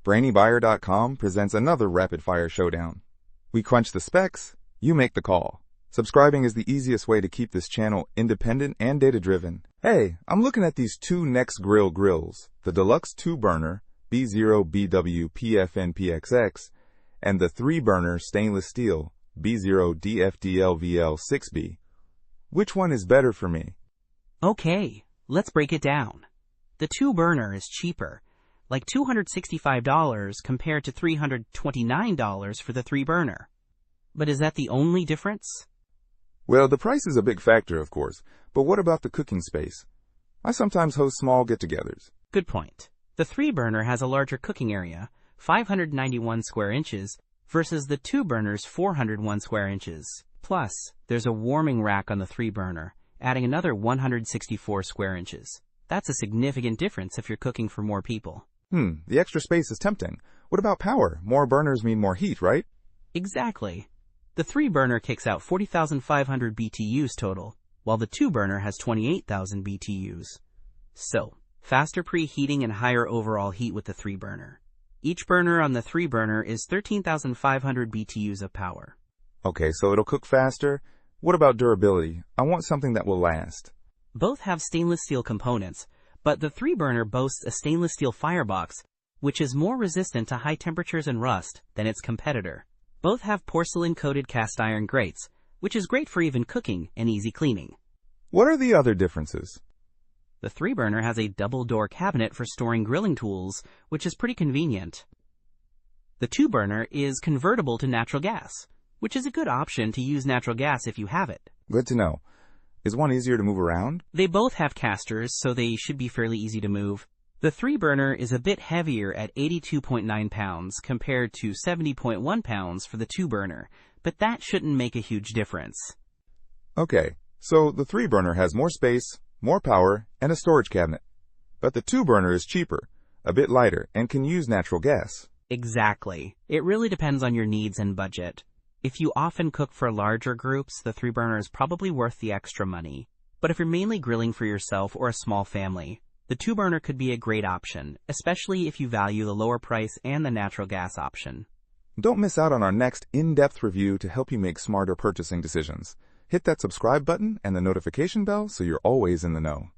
BrainyBuyer.com presents another rapid-fire showdown. We crunch the specs, you make the call. Subscribing is the easiest way to keep this channel independent and data-driven. Hey, I'm looking at these two Nexgrill grills, the Deluxe 2-burner B0BW PFNPXX and the 3-burner stainless steel B0DFDLVL6B. Which one is better for me? Okay, let's break it down. The 2-burner is cheaper, like $265 compared to $329 for the 3-burner. But is that the only difference? Well, the price is a big factor, of course, but what about the cooking space? I sometimes host small get-togethers. Good point. The 3-burner has a larger cooking area, 591 square inches, versus the 2-burner's 401 square inches. Plus, there's a warming rack on the 3-burner, adding another 164 square inches. That's a significant difference if you're cooking for more people. The extra space is tempting. What about power? More burners mean more heat, right? Exactly. The 3-burner kicks out 40,500 BTUs total, while the 2-burner has 28,000 BTUs. So, faster preheating and higher overall heat with the 3-burner. Each burner on the 3-burner is 13,500 BTUs of power. Okay, so it'll cook faster. What about durability? I want something that will last. Both have stainless steel components, but the 3-burner boasts a stainless steel firebox, which is more resistant to high temperatures and rust than its competitor. Both have porcelain-coated cast iron grates, which is great for even cooking and easy cleaning. What are the other differences? The 3-burner has a double-door cabinet for storing grilling tools, which is pretty convenient. The 2-burner is convertible to natural gas, which is a good option to use natural gas if you have it. Good to know. Is one easier to move around? They both have casters, so they should be fairly easy to move. The 3-burner is a bit heavier at 82.9 pounds compared to 70.1 pounds for the 2-burner, but that shouldn't make a huge difference. Okay, so the 3-burner has more space, more power, and a storage cabinet. But the 2-burner is cheaper, a bit lighter, and can use natural gas. Exactly. It really depends on your needs and budget. If you often cook for larger groups, the 3-burner is probably worth the extra money. But if you're mainly grilling for yourself or a small family, the 2-burner could be a great option, especially if you value the lower price and the natural gas option. Don't miss out on our next in-depth review to help you make smarter purchasing decisions. Hit that subscribe button and the notification bell so you're always in the know.